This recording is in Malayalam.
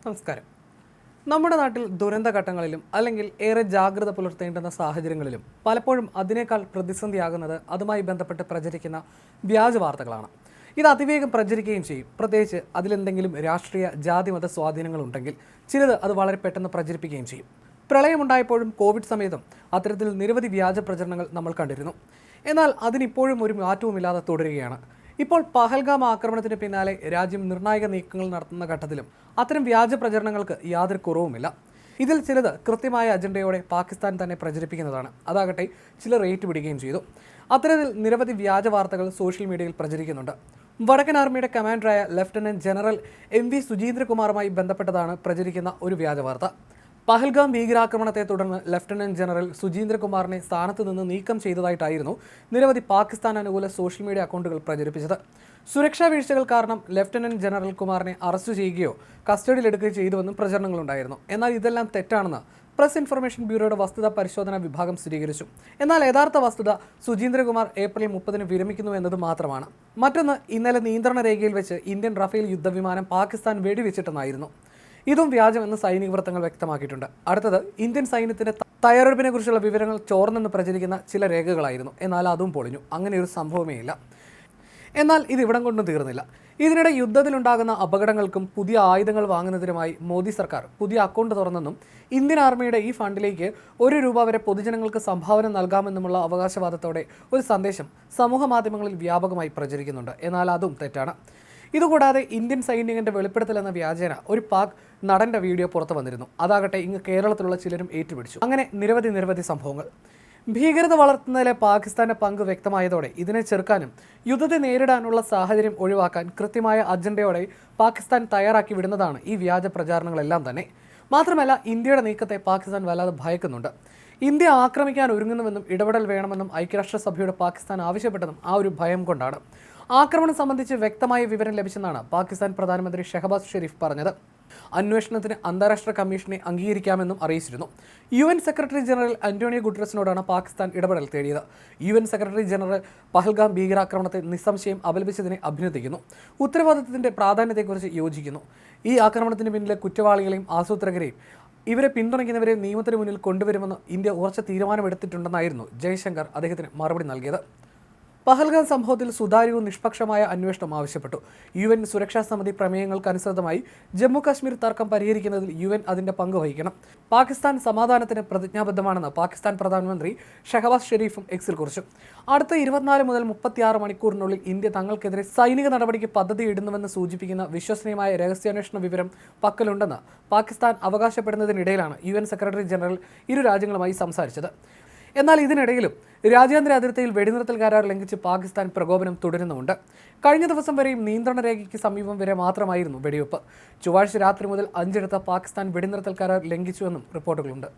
നമസ്കാരം. നമ്മുടെ നാട്ടിൽ ദുരന്തഘട്ടങ്ങളിലും അല്ലെങ്കിൽ ഏറെ ജാഗ്രത പുലർത്തേണ്ടുന്ന സാഹചര്യങ്ങളിലും പലപ്പോഴും അതിനേക്കാൾ പ്രതിസന്ധിയാകുന്നത് അതുമായി ബന്ധപ്പെട്ട് പ്രചരിക്കുന്ന വ്യാജ വാർത്തകളാണ്. ഇത് അതിവേഗം പ്രചരിക്കുകയും ചെയ്യും. പ്രത്യേകിച്ച് അതിലെന്തെങ്കിലും രാഷ്ട്രീയ ജാതിമത സ്വാധീനങ്ങളുണ്ടെങ്കിൽ ചിലത് അത് വളരെ പെട്ടെന്ന് പ്രചരിപ്പിക്കുകയും ചെയ്യും. പ്രളയമുണ്ടായപ്പോഴും കോവിഡ് സമയത്തും അത്തരത്തിൽ നിരവധി വ്യാജ പ്രചരണങ്ങൾ നമ്മൾ കണ്ടിരുന്നു. എന്നാൽ അതിനിപ്പോഴും ഒരു മാറ്റവുമില്ലാതെ തുടരുകയാണ്. ഇപ്പോൾ പഹൽഗാം ആക്രമണത്തിന് പിന്നാലെ രാജ്യം നിർണായക നീക്കങ്ങൾ നടത്തുന്ന ഘട്ടത്തിലും അത്തരം വ്യാജ പ്രചരണങ്ങൾക്ക് യാതൊരു കുറവുമില്ല. ഇതിൽ ചിലത് കൃത്യമായ അജണ്ടയോടെ പാകിസ്ഥാൻ തന്നെ പ്രചരിപ്പിക്കുന്നതാണ്. അതാകട്ടെ ചിലർ ഏറ്റുപിടിക്കുകയും ചെയ്തു. അത്തരത്തിൽ നിരവധി വ്യാജ വാർത്തകൾ സോഷ്യൽ മീഡിയയിൽ പ്രചരിക്കുന്നുണ്ട്. വടക്കൻ ആർമിയുടെ കമാൻഡറായ ലഫ്റ്റനന്റ് ജനറൽ MV സുജീന്ദ്രകുമാറുമായി ബന്ധപ്പെട്ടതാണ് പ്രചരിക്കുന്ന ഒരു വ്യാജ വാർത്ത. പഹൽഗാം ഭീകരാക്രമണത്തെ തുടർന്ന് ലഫ്റ്റനന്റ് ജനറൽ സുജീന്ദ്രകുമാറിനെ സ്ഥാനത്ത് നിന്ന് നീക്കം ചെയ്തതായിട്ടായിരുന്നു നിരവധി പാകിസ്ഥാൻ അനുകൂല സോഷ്യൽ മീഡിയ അക്കൗണ്ടുകൾ പ്രചരിപ്പിച്ചത്. സുരക്ഷാ വീഴ്ചകൾ കാരണം ലഫ്റ്റനന്റ് ജനറൽ കുമാറിനെ അറസ്റ്റ് ചെയ്യുകയോ കസ്റ്റഡിയിലെടുക്കുകയോ ചെയ്തുവെന്നും പ്രചരണങ്ങളുണ്ടായിരുന്നു. എന്നാൽ ഇതെല്ലാം തെറ്റാണെന്ന് പ്രസ് ഇൻഫർമേഷൻ ബ്യൂറോയുടെ വസ്തുതാ പരിശോധനാ വിഭാഗം സ്ഥിരീകരിച്ചു. എന്നാൽ യഥാർത്ഥ വസ്തുത സുജീന്ദ്രകുമാർ ഏപ്രിൽ 30 വിരമിക്കുന്നു എന്നത് മാത്രമാണ്. മറ്റൊന്ന്, ഇന്നലെ നിയന്ത്രണ രേഖയിൽ വെച്ച് ഇന്ത്യൻ റഫേൽ യുദ്ധവിമാനം പാകിസ്ഥാൻ വെടിവെച്ചിട്ടെന്നായിരുന്നു. ഇതും വ്യാജമെന്ന് സൈനിക വൃത്തങ്ങൾ വ്യക്തമാക്കിയിട്ടുണ്ട്. അടുത്തത്, ഇന്ത്യൻ സൈന്യത്തിന്റെ തയ്യാറെടുപ്പിനെ കുറിച്ചുള്ള വിവരങ്ങൾ ചോർന്നെന്ന് പ്രചരിക്കുന്ന ചില രേഖകളായിരുന്നു. എന്നാൽ അതും പൊളിഞ്ഞു. അങ്ങനെയൊരു സംഭവമേ ഇല്ല. എന്നാൽ ഇത് ഇവിടം കൊണ്ടും തീർന്നില്ല. ഇതിനിടെ യുദ്ധത്തിലുണ്ടാകുന്ന അപകടങ്ങൾക്കും പുതിയ ആയുധങ്ങൾ വാങ്ങുന്നതിനുമായി മോദി സർക്കാർ പുതിയ അക്കൗണ്ട് തുറന്നെന്നും ഇന്ത്യൻ ആർമിയുടെ ഈ ഫണ്ടിലേക്ക് ₹1 വരെ പൊതുജനങ്ങൾക്ക് സംഭാവന നൽകാമെന്നുമുള്ള അവകാശവാദത്തോടെ ഒരു സന്ദേശം സമൂഹ മാധ്യമങ്ങളിൽ വ്യാപകമായി പ്രചരിക്കുന്നുണ്ട്. എന്നാൽ അതും തെറ്റാണ്. ഇതുകൂടാതെ ഇന്ത്യൻ സൈനികന്റെ വെളിപ്പെടുത്തൽ എന്ന വ്യാജേന ഒരു പാക് നടന്റെ വീഡിയോ പുറത്തു വന്നിരുന്നു. അതാകട്ടെ ഇങ്ങ് കേരളത്തിലുള്ള ചിലരും ഏറ്റുപിടിച്ചു. അങ്ങനെ നിരവധി സംഭവങ്ങൾ. ഭീകരത വളർത്തുന്നതിലെ പാകിസ്ഥാന്റെ പങ്ക് വ്യക്തമായതോടെ ഇതിനെ ചെറുക്കാനും യുദ്ധത്തെ നേരിടാനുള്ള സാഹചര്യം ഒഴിവാക്കാൻ കൃത്യമായ അജണ്ടയോടെ പാകിസ്ഥാൻ തയ്യാറാക്കി വിടുന്നതാണ് ഈ വ്യാജ പ്രചാരണങ്ങളെല്ലാം തന്നെ. മാത്രമല്ല, ഇന്ത്യയുടെ നീക്കത്തെ പാകിസ്ഥാൻ വല്ലാതെ ഭയക്കുന്നുണ്ട്. ഇന്ത്യ ആക്രമിക്കാൻ ഒരുങ്ങുന്നുവെന്നും ഇടപെടൽ വേണമെന്നും ഐക്യരാഷ്ട്രസഭയുടെ പാകിസ്ഥാൻ ആവശ്യപ്പെട്ടതും ആ ഒരു ഭയം കൊണ്ടാണ്. ആക്രമണം സംബന്ധിച്ച് വ്യക്തമായ വിവരം ലഭിച്ചെന്നാണ് പാകിസ്ഥാൻ പ്രധാനമന്ത്രി ഷഹബാസ് ഷെരീഫ് പറഞ്ഞത്. അന്വേഷണത്തിന് അന്താരാഷ്ട്ര കമ്മീഷനെ അംഗീകരിക്കാമെന്നും അറിയിച്ചിരുന്നു. UN സെക്രട്ടറി ജനറൽ അന്റോണിയോ ഗുട്ടറസിനോടാണ് പാകിസ്ഥാൻ ഇടപെടൽ തേടിയത്. UN സെക്രട്ടറി ജനറൽ പഹൽഗാം ഭീകരാക്രമണത്തെ നിസ്സംശയം അപലപിച്ചതിനെ അഭിനന്ദിക്കുന്നു. ഉത്തരവാദിത്തത്തിന്റെ പ്രാധാന്യത്തെക്കുറിച്ച് യോജിക്കുന്നു. ഈ ആക്രമണത്തിന് പിന്നിലെ കുറ്റവാളികളെയും ആസൂത്രകരെയും ഇവരെ പിന്തുണയ്ക്കുന്നവരെ നിയമത്തിന് മുന്നിൽ കൊണ്ടുവരുമെന്ന് ഇന്ത്യ ഉറച്ച തീരുമാനമെടുത്തിട്ടുണ്ടെന്നായിരുന്നു ജയശങ്കർ അദ്ദേഹത്തിന് മറുപടി നൽകിയത്. പഹൽഗാം സംഭവത്തിൽ സുതാര്യവും നിഷ്പക്ഷമായ അന്വേഷണം ആവശ്യപ്പെട്ടു. UN സുരക്ഷാ സമിതി പ്രമേയങ്ങൾക്കനുസൃതമായി ജമ്മു കാശ്മീർ തർക്കം പരിഹരിക്കുന്നതിൽ UN അതിന്റെ പങ്ക് വഹിക്കണം. പാകിസ്ഥാൻ സമാധാനത്തിന് പ്രതിജ്ഞാബദ്ധമാണെന്ന് പാകിസ്ഥാൻ പ്രധാനമന്ത്രി ഷഹബാസ് ഷെരീഫും എക്സിൽ കുറിച്ചു. അടുത്ത 24 മുതൽ 36 മണിക്കൂറിനുള്ളിൽ ഇന്ത്യ തങ്ങൾക്കെതിരെ സൈനിക നടപടിക്ക് പദ്ധതിയിടുന്നുവെന്ന് സൂചിപ്പിക്കുന്ന വിശ്വസനീയമായ രഹസ്യാന്വേഷണ വിവരം പക്കലുണ്ടെന്ന് പാകിസ്ഥാൻ അവകാശപ്പെടുന്നതിനിടയിലാണ് UN സെക്രട്ടറി ജനറൽ ഇരു രാജ്യങ്ങളുമായി സംസാരിച്ചത്. എന്നാൽ ഇതിനിടയിലും രാജ്യാന്തര അതിർത്തിയിൽ വെടിനിർത്തൽ കരാർ ലംഘിച്ച് പാകിസ്ഥാൻ പ്രകോപനം തുടരുന്നുമുണ്ട്. കഴിഞ്ഞ ദിവസം വരെയും നിയന്ത്രണ രേഖയ്ക്ക് സമീപം വരെ മാത്രമായിരുന്നു വെടിവെപ്പ്. ചൊവ്വാഴ്ച രാത്രി മുതൽ 5 പാകിസ്ഥാൻ വെടിനിർത്തൽ കരാർ ലംഘിച്ചുവെന്നും റിപ്പോർട്ടുകളുണ്ട്.